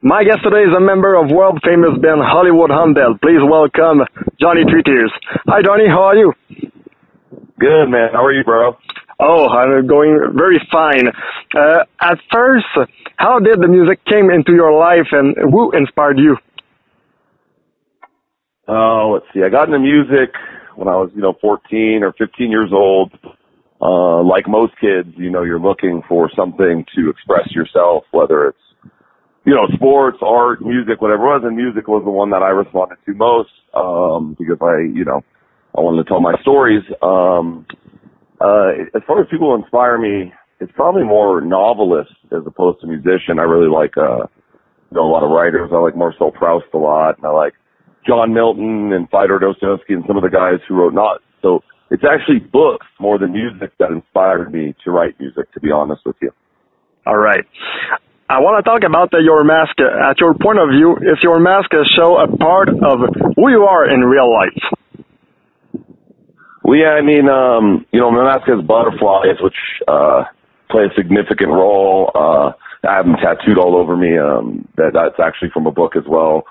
My guest today is a member of world-famous band Hollywood Undead. Please welcome Johnny Three Tears. Hi, Johnny. How are you? Good, man. How are you, bro? Oh, I'm going very fine. At first, how did the music came into your life and who inspired you? Oh, let's see. I got into music when I was, 14 or 15 years old. Like most kids, you're looking for something to express yourself, whether it's, sports, art, music, whatever it was. And music was the one that I responded to most, because I wanted to tell my stories. As far as people who inspire me, it's probably more novelists as opposed to musician. I really like, a lot of writers. I like Marcel Proust a lot, and I like John Milton and Fyodor Dostoevsky and some of the guys who wrote not. So it's actually books more than music that inspired me to write music, to be honest with you. All right. I want to talk about your mask. At your point of view, if your mask show a part of who you are in real life? Well, yeah, my mask has butterflies, which play a significant role. I have them tattooed all over me. That's actually from a book as well.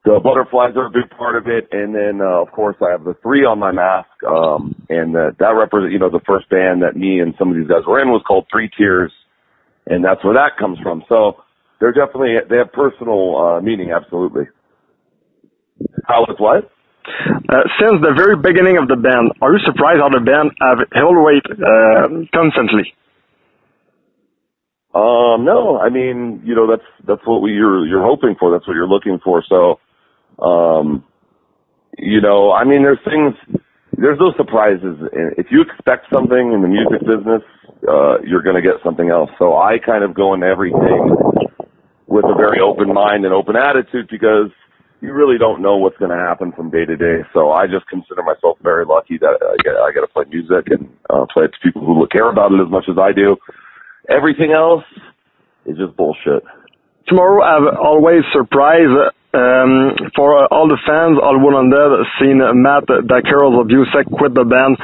The butterflies are a big part of it, and then of course I have the 3 on my mask, and that represents, the first band that me and some of these guys were in was called Three Tears, and that's where that comes from. So they have personal meaning, absolutely. How it's what? Since the very beginning of the band, are you surprised how the band have held weight constantly? No, that's what you're hoping for. That's what you're looking for. So, there's no surprises. If you expect something in the music business, you're going to get something else. So I kind of go into everything with a very open mind and open attitude because you really don't know what's going to happen from day to day. So I just consider myself very lucky that I get to play music and play it to people who care about it as much as I do. Everything else is just bullshit. Tomorrow, I've always surprised for all the fans, Hollywood Undead, seeing Matt, the Kurlzz of USEC, quit the band.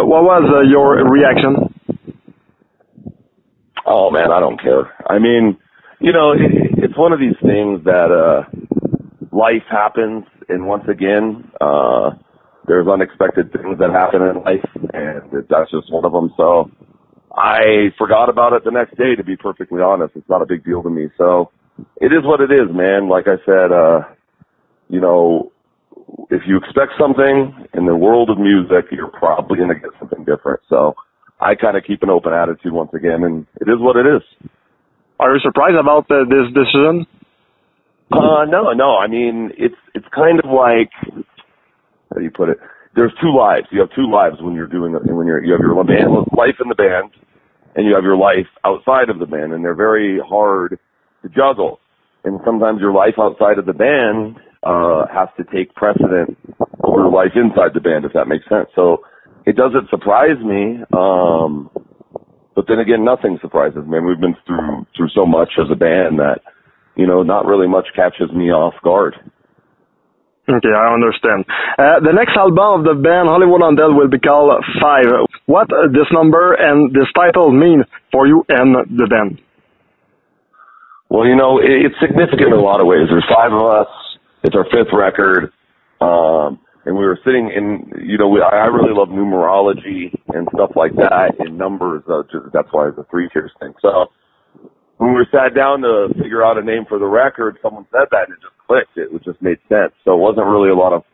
What was your reaction? Oh, man, I don't care. It's one of these things that life happens, and once again, there's unexpected things that happen in life, and that's just one of them. So I forgot about it the next day, to be perfectly honest. It's not a big deal to me. So it is what it is, man. Like I said, if you expect something in the world of music, you're probably going to get something different. So I kind of keep an open attitude once again, and it is what it is. Are you surprised about this decision? No. It's kind of like, how do you put it? There's 2 lives. You have 2 lives when you have your life in the band, and you have your life outside of the band, and they're very hard to juggle. And sometimes your life outside of the band has to take precedent over life inside the band, if that makes sense. So it doesn't surprise me, but then again, nothing surprises me. We've been through so much as a band that, not really much catches me off guard. Okay, I understand. The next album of the band, Hollywood Undead, will be called 5. What this number and this title mean for you and the band? Well, it's significant in a lot of ways. There's 5 of us. It's our 5th record. And we were sitting in, I really love numerology and stuff like that, and numbers. That's why it's a 3 tiers thing. So when we sat down to figure out a name for the record, someone said that and it just clicked. It just made sense. So it wasn't really a lot of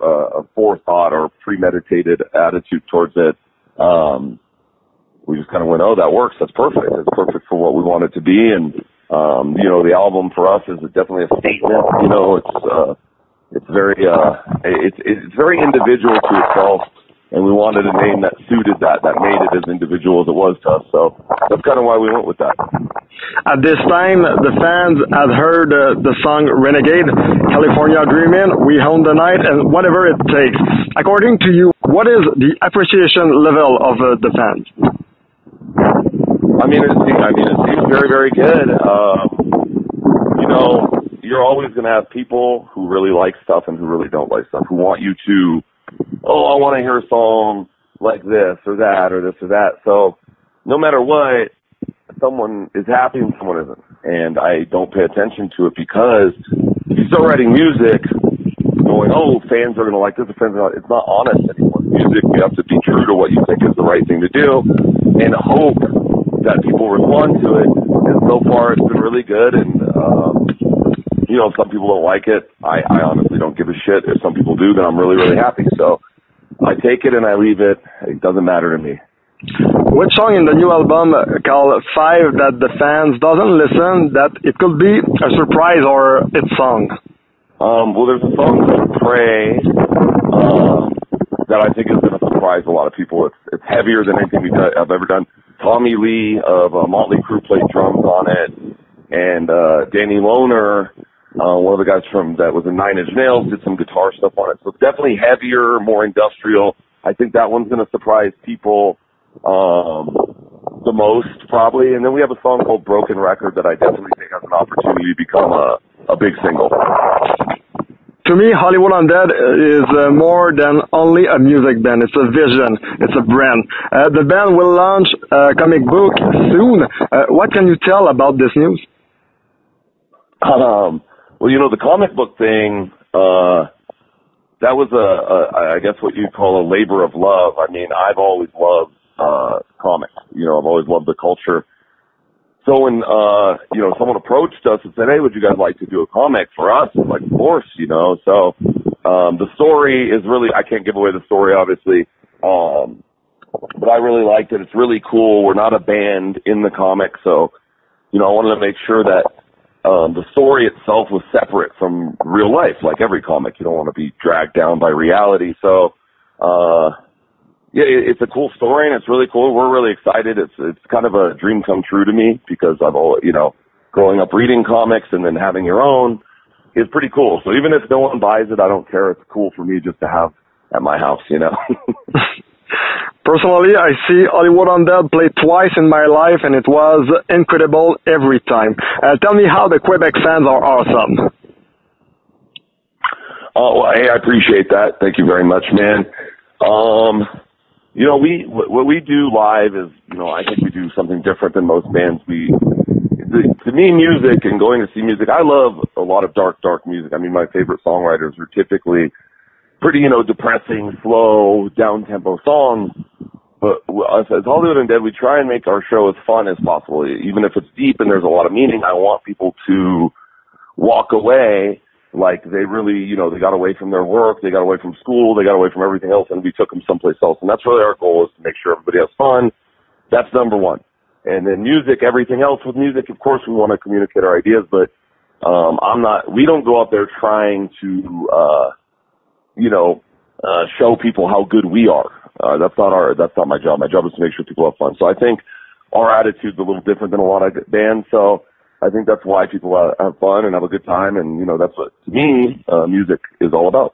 forethought or premeditated attitude towards it. We just kind of went, oh, that works. That's perfect. It's perfect for what we want it to be. And, the album for us is definitely a statement. It's very individual to itself. And we wanted a name that suited that made it as individual as it was to us. So that's kind of why we went with that. At this time, the fans had heard the song Renegade, California Dreamin', We Own the Night, and Whatever It Takes. According to you, what is the appreciation level of the fans? It seems very, very good. You're always going to have people who really like stuff and who really don't like stuff, who want you to, I want to hear a song like this or that or this or that. So no matter what, someone is happy and someone isn't. and I don't pay attention to it because if you start writing music going, oh, fans are going to like this, fans are not, it's not honest anymore. Music, you have to be true to what you think is the right thing to do and hope that people respond to it. And so far it's been really good. And, you know, if some people don't like it, I honestly don't give a shit. If some people do, then I'm really, really happy. So I take it and I leave it. It doesn't matter to me. Which song in the new album called 5 that the fans doesn't listen, that it could be a surprise or its song? Well, there's a song called Pray that I think is going to surprise a lot of people. It's heavier than anything I've ever done. Tommy Lee of Motley Crue played drums on it, and Danny Lohner, one of the guys that was in Nine Inch Nails, did some guitar stuff on it. So it's definitely heavier, more industrial. I think that one's going to surprise people the most, probably. And then we have a song called Broken Record that I definitely think has an opportunity to become a big single. To me, Hollywood Undead is more than only a music band. It's a vision. It's a brand. The band will launch a comic book soon. What can you tell about this news? Well, you know, the comic book thing, that was I guess what you'd call a labor of love. I mean, I've always loved comics. You know, I've always loved the culture. So when, you know, someone approached us and said, hey, would you guys like to do a comic for us? I'm like, of course, you know. So the story is really, I can't give away the story, obviously, but I really liked it. It's really cool. We're not a band in the comic, so, you know, I wanted to make sure that the story itself was separate from real life, like every comic. You don't want to be dragged down by reality. So, yeah, it's a cool story and it's really cool. We're really excited. It's kind of a dream come true to me because I've always, you know, growing up reading comics and then having your own is pretty cool. So even if no one buys it, I don't care. It's cool for me just to have at my house, you know. Personally, I see Hollywood Undead play twice in my life, and it was incredible every time. Tell me how the Quebec fans are awesome. Oh, well, hey, I appreciate that. Thank you very much, man. You know, what we do live is, you know, I think we do something different than most bands. To me, music and going to see music, I love a lot of dark music. I mean, my favorite songwriters are typically pretty, you know, depressing, slow, down-tempo songs. But as Hollywood Undead, we try and make our show as fun as possible. Even if it's deep and there's a lot of meaning, I want people to walk away like they really, you know, they got away from their work, they got away from school, they got away from everything else, and we took them someplace else. And that's really our goal, is to make sure everybody has fun. That's number one. And then music, everything else with music, of course, we want to communicate our ideas, but we don't go out there trying to, you know, show people how good we are. That's not my job. My job is to make sure people have fun. So I think our attitude's a little different than a lot of bands. So I think that's why people have fun and have a good time. And, you know, that's what, to me, music is all about.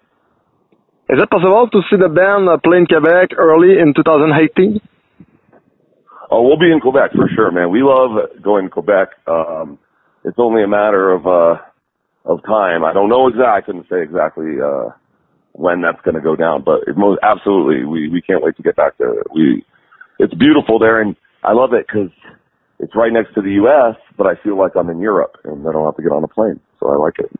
Is it possible to see the band play in Quebec early in 2018? Oh, we'll be in Quebec for sure, man. We love going to Quebec. It's only a matter of time. I don't know I couldn't say exactly, when that's going to go down, but absolutely, we can't wait to get back there. It's beautiful there, and I love it because it's right next to the U.S., but I feel like I'm in Europe, and I don't have to get on a plane, so I like it.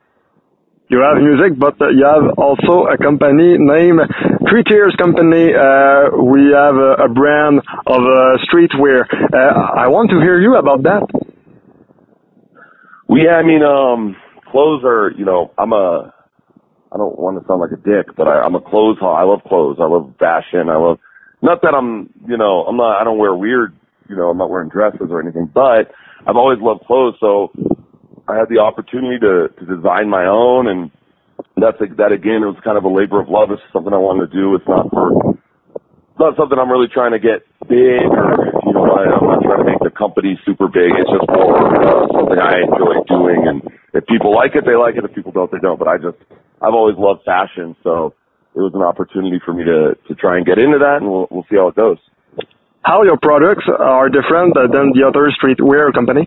You have music, but you have also a company named Three Tiers Company. We have a brand of streetwear. I want to hear you about that. I mean, clothes are, you know, I don't want to sound like a dick, but I'm a clothes hog. I love clothes. I love fashion. Not that I don't wear weird, you know, I'm not wearing dresses or anything, but I've always loved clothes. So I had the opportunity to design my own, and that again, it was kind of a labor of love. It's something I wanted to do. It's not something I'm really trying to get big, or, you know, I'm not trying to make the company super big. It's just more something I enjoy doing, and if people like it, they like it. If people don't, they don't. But I've always loved fashion, so it was an opportunity for me to try and get into that, and we'll see how it goes. How your products are different than the other streetwear company?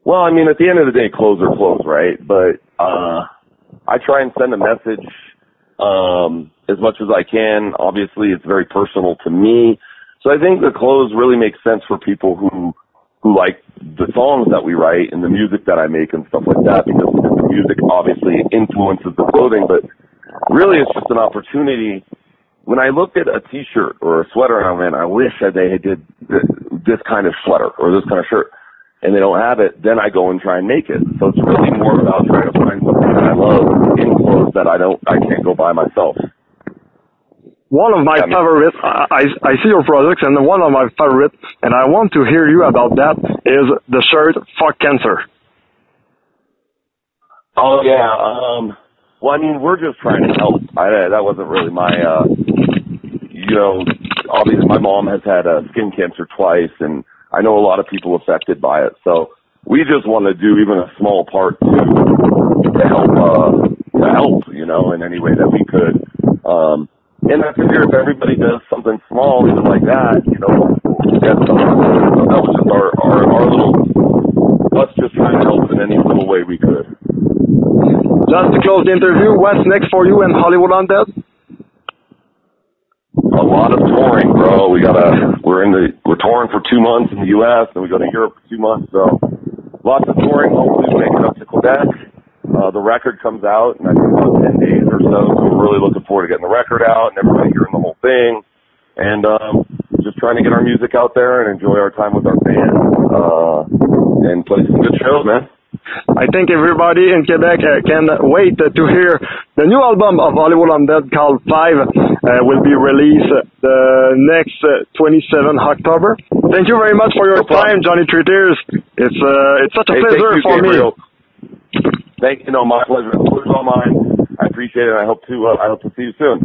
Well, I mean, at the end of the day, clothes are clothes, right? But I try and send a message as much as I can. Obviously, it's very personal to me. So I think the clothes really make sense for people who like the songs that we write and the music that I make and stuff like that, because the music obviously influences the clothing, but really it's just an opportunity. When I looked at a t-shirt or a sweater and I went, I wish that they did this kind of sweater or this kind of shirt, and they don't have it, then I go and try and make it. So it's really more about trying to find something that I love in clothes that I can't go buy myself. One of my favorites, I see your products, and one of my favorites, and I want to hear you about that, is the shirt Fuck Cancer. Oh, yeah. Well, I mean, we're just trying to help. That wasn't really my, obviously my mom has had skin cancer twice, and I know a lot of people affected by it. So we just want to do even a small part to help, in any way that we could. And I figure if everybody does something small, even like that, we'll get something. So that was just our little, us just trying to help in any little way we could. Just to close the interview, what's next for you in Hollywood Undead? A lot of touring, bro. We're touring for 2 months in the U.S. and we go to Europe for 2 months. So lots of touring. Hopefully we make it up to Quebec. The record comes out in I think about 10 days or so. So we're really looking forward to getting the record out and everybody hearing the whole thing. And just trying to get our music out there and enjoy our time with our band and play some good shows, man. I think everybody in Quebec can wait to hear the new album of Hollywood Undead called 5 will be released the next 27 October. Thank you very much for your time, Johnny Three Tears. It's such a pleasure for Gabriel. Me. My pleasure. The pleasure's all mine. I appreciate it. I hope to see you soon.